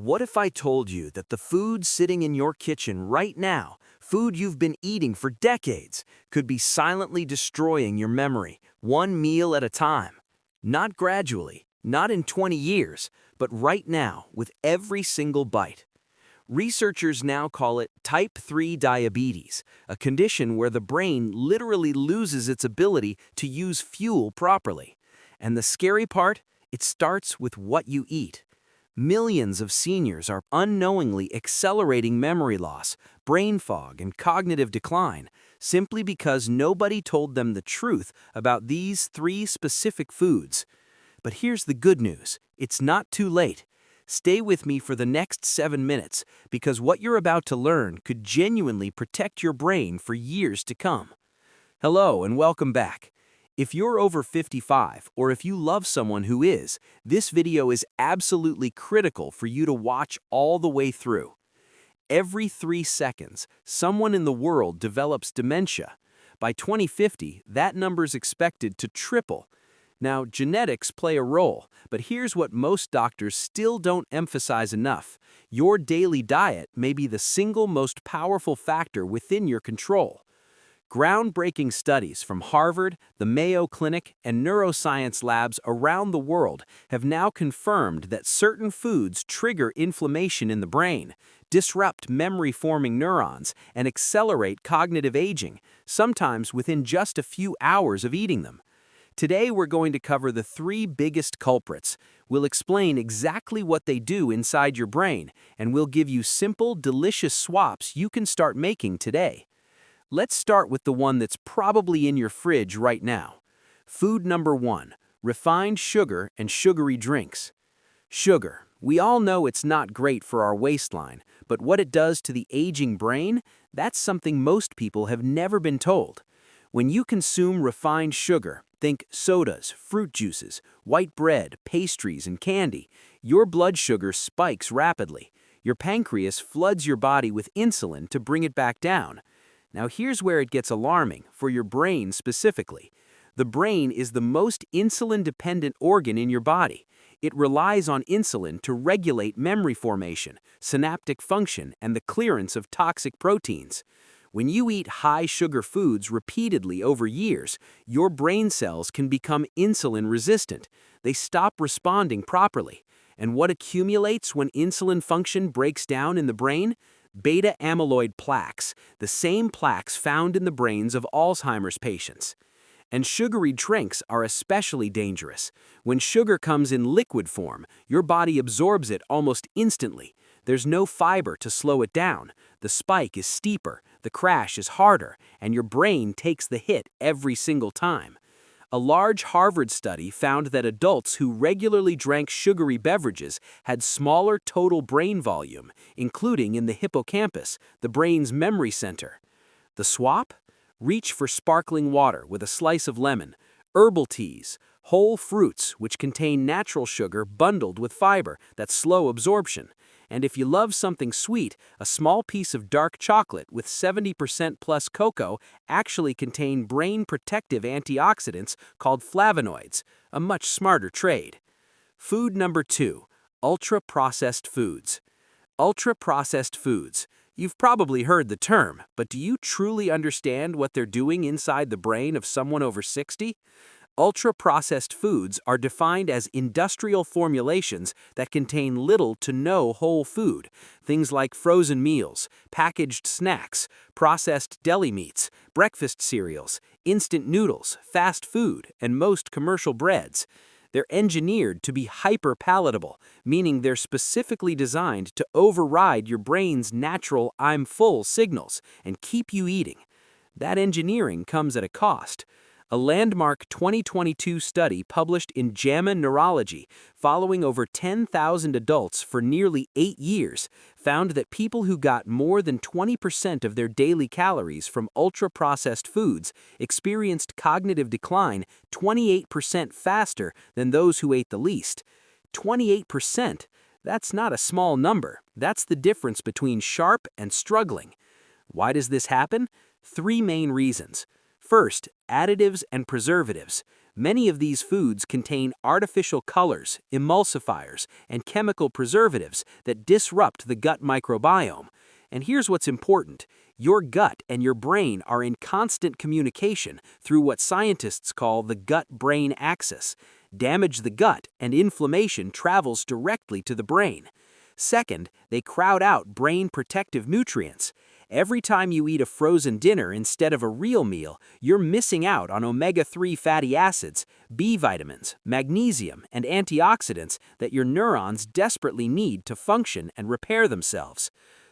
What if I told you that the food sitting in your kitchen right now, food you've been eating for decades, could be silently destroying your memory, one meal at a time? Not gradually, not in 20 years, but right now, with every single bite. Researchers now call it type 3 diabetes, a condition where the brain literally loses its ability to use fuel properly. And the scary part? It starts with what you eat. Millions of seniors are unknowingly accelerating memory loss, brain fog, and cognitive decline simply because nobody told them the truth about these three specific foods. But here's the good news. It's not too late. Stay with me for the next 7 minutes because what you're about to learn could genuinely protect your brain for years to come. Hello and welcome back. If you're over 55 or if you love someone who is, this video is absolutely critical for you to watch all the way through. Every 3 seconds, someone in the world develops dementia. By 2050, that number's expected to triple. Now, genetics play a role, but here's what most doctors still don't emphasize enough. Your daily diet may be the single most powerful factor within your control. Groundbreaking studies from Harvard, the Mayo Clinic, and neuroscience labs around the world have now confirmed that certain foods trigger inflammation in the brain, disrupt memory-forming neurons, and accelerate cognitive aging, sometimes within just a few hours of eating them. Today, we're going to cover the 3 biggest culprits. We'll explain exactly what they do inside your brain, and we'll give you simple, delicious swaps you can start making today. Let's start with the one that's probably in your fridge right now. Food number 1, refined sugar and sugary drinks. Sugar. We all know it's not great for our waistline, but what it does to the aging brain, that's something most people have never been told. When you consume refined sugar, think sodas, fruit juices, white bread, pastries, and candy, your blood sugar spikes rapidly. Your pancreas floods your body with insulin to bring it back down. Now here's where it gets alarming, for your brain specifically. The brain is the most insulin-dependent organ in your body. It relies on insulin to regulate memory formation, synaptic function, and the clearance of toxic proteins. When you eat high-sugar foods repeatedly over years, your brain cells can become insulin-resistant. They stop responding properly. And what accumulates when insulin function breaks down in the brain? Beta-amyloid plaques, the same plaques found in the brains of Alzheimer's patients. And sugary drinks are especially dangerous. When sugar comes in liquid form, your body absorbs it almost instantly. There's no fiber to slow it down. The spike is steeper, the crash is harder, and your brain takes the hit every single time. A large Harvard study found that adults who regularly drank sugary beverages had smaller total brain volume, including in the hippocampus, the brain's memory center. The swap? Reach for sparkling water with a slice of lemon, herbal teas, whole fruits which contain natural sugar bundled with fiber that's slow absorption. And if you love something sweet, a small piece of dark chocolate with 70% plus cocoa actually contain brain-protective antioxidants called flavonoids, a much smarter trade. Food number 2, ultra-processed foods. Ultra-processed foods. You've probably heard the term, but do you truly understand what they're doing inside the brain of someone over 60? Ultra-processed foods are defined as industrial formulations that contain little to no whole food, things like frozen meals, packaged snacks, processed deli meats, breakfast cereals, instant noodles, fast food, and most commercial breads. They're engineered to be hyper-palatable, meaning they're specifically designed to override your brain's natural "I'm full" signals and keep you eating. That engineering comes at a cost. A landmark 2022 study published in JAMA Neurology, following over 10,000 adults for nearly 8 years, found that people who got more than 20% of their daily calories from ultra-processed foods experienced cognitive decline 28% faster than those who ate the least. 28%? That's not a small number. That's the difference between sharp and struggling. Why does this happen? 3 main reasons. First, additives and preservatives. Many of these foods contain artificial colors, emulsifiers, and chemical preservatives that disrupt the gut microbiome. And here's what's important. Your gut and your brain are in constant communication through what scientists call the gut-brain axis. Damage the gut, and inflammation travels directly to the brain. Second, they crowd out brain protective nutrients. Every time you eat a frozen dinner instead of a real meal, you're missing out on omega-3 fatty acids, B vitamins, magnesium, and antioxidants that your neurons desperately need to function and repair themselves.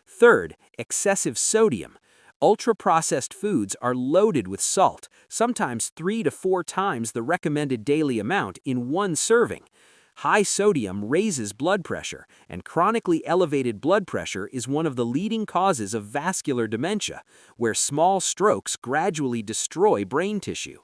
Third, excessive sodium. Ultra-processed foods are loaded with salt, sometimes 3 to 4 times the recommended daily amount in one serving. High sodium raises blood pressure, and chronically elevated blood pressure is one of the leading causes of vascular dementia, where small strokes gradually destroy brain tissue.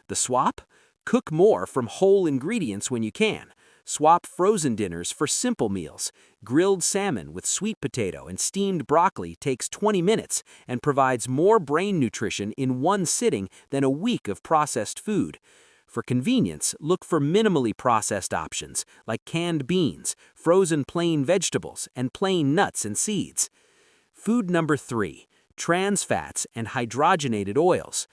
The swap? Cook more from whole ingredients when you can. Swap frozen dinners for simple meals. Grilled salmon with sweet potato and steamed broccoli takes 20 minutes and provides more brain nutrition in one sitting than a week of processed food. For convenience, look for minimally processed options like canned beans, frozen plain vegetables, and plain nuts and seeds. Food number 3, trans fats and hydrogenated oils.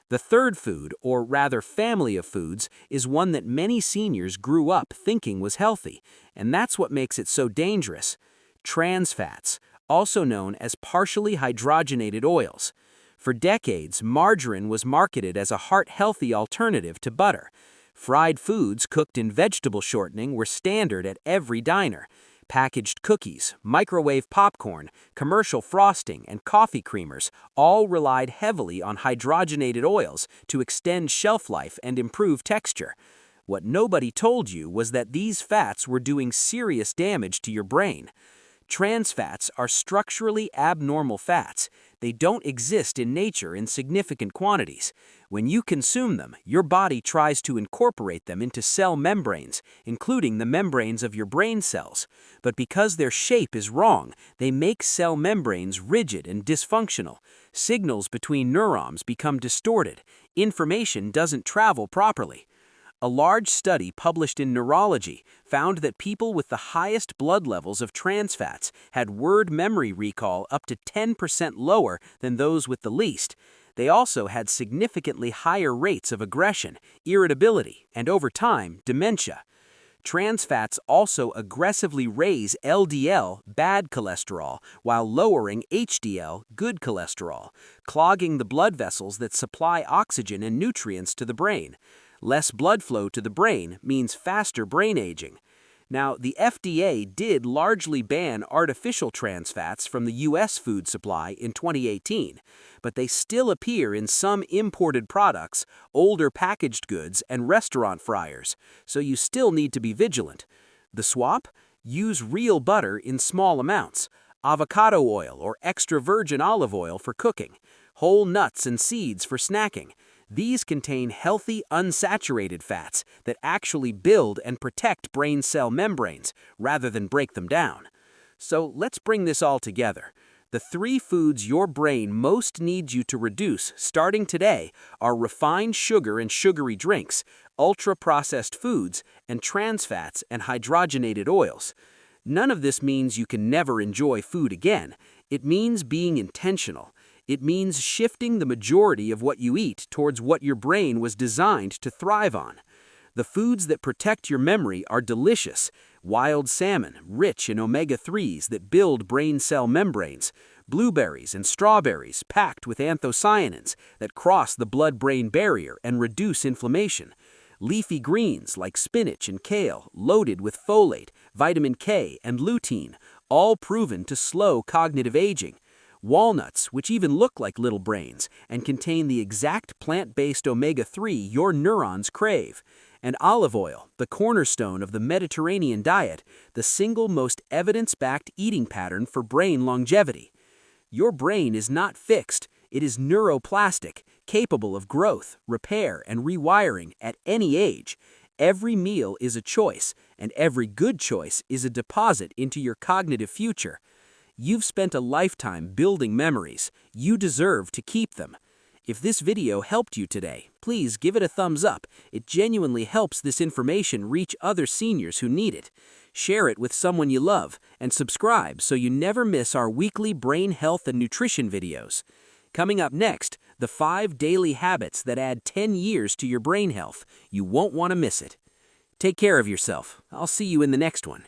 The third food, or rather family of foods, is one that many seniors grew up thinking was healthy, and that's what makes it so dangerous. Trans fats, also known as partially hydrogenated oils. For decades, margarine was marketed as a heart-healthy alternative to butter. Fried foods cooked in vegetable shortening were standard at every diner. Packaged cookies, microwave popcorn, commercial frosting, and coffee creamers all relied heavily on hydrogenated oils to extend shelf life and improve texture. What nobody told you was that these fats were doing serious damage to your brain. Trans fats are structurally abnormal fats. They don't exist in nature in significant quantities. When you consume them, your body tries to incorporate them into cell membranes, including the membranes of your brain cells. But because their shape is wrong, they make cell membranes rigid and dysfunctional. Signals between neurons become distorted. Information doesn't travel properly. A large study published in Neurology found that people with the highest blood levels of trans fats had word memory recall up to 10% lower than those with the least. They also had significantly higher rates of aggression, irritability, and over time, dementia. Trans fats also aggressively raise LDL, bad cholesterol, while lowering HDL, good cholesterol, clogging the blood vessels that supply oxygen and nutrients to the brain. Less blood flow to the brain means faster brain aging. Now, the FDA did largely ban artificial trans fats from the U.S. food supply in 2018, but they still appear in some imported products, older packaged goods, and restaurant fryers, so you still need to be vigilant. The swap? Use real butter in small amounts, avocado oil or extra virgin olive oil for cooking, whole nuts and seeds for snacking. These contain healthy, unsaturated fats that actually build and protect brain cell membranes rather than break them down. So let's bring this all together. The 3 foods your brain most needs you to reduce starting today are refined sugar and sugary drinks, ultra-processed foods, and trans fats and hydrogenated oils. None of this means you can never enjoy food again. It means being intentional. It means shifting the majority of what you eat towards what your brain was designed to thrive on. The foods that protect your memory are delicious. Wild salmon, rich in omega-3s that build brain cell membranes. Blueberries and strawberries packed with anthocyanins that cross the blood-brain barrier and reduce inflammation. Leafy greens like spinach and kale, loaded with folate, vitamin K, and lutein, all proven to slow cognitive aging. Walnuts, which even look like little brains and contain the exact plant-based omega-3 your neurons crave. And olive oil, the cornerstone of the Mediterranean diet, the single most evidence-backed eating pattern for brain longevity. Your brain is not fixed, it is neuroplastic, capable of growth, repair, and rewiring at any age. Every meal is a choice, and every good choice is a deposit into your cognitive future. You've spent a lifetime building memories. You deserve to keep them. If this video helped you today, please give it a thumbs up. It genuinely helps this information reach other seniors who need it. Share it with someone you love, and subscribe so you never miss our weekly brain health and nutrition videos. Coming up next, the 5 daily habits that add 10 years to your brain health. You won't want to miss it. Take care of yourself. I'll see you in the next one.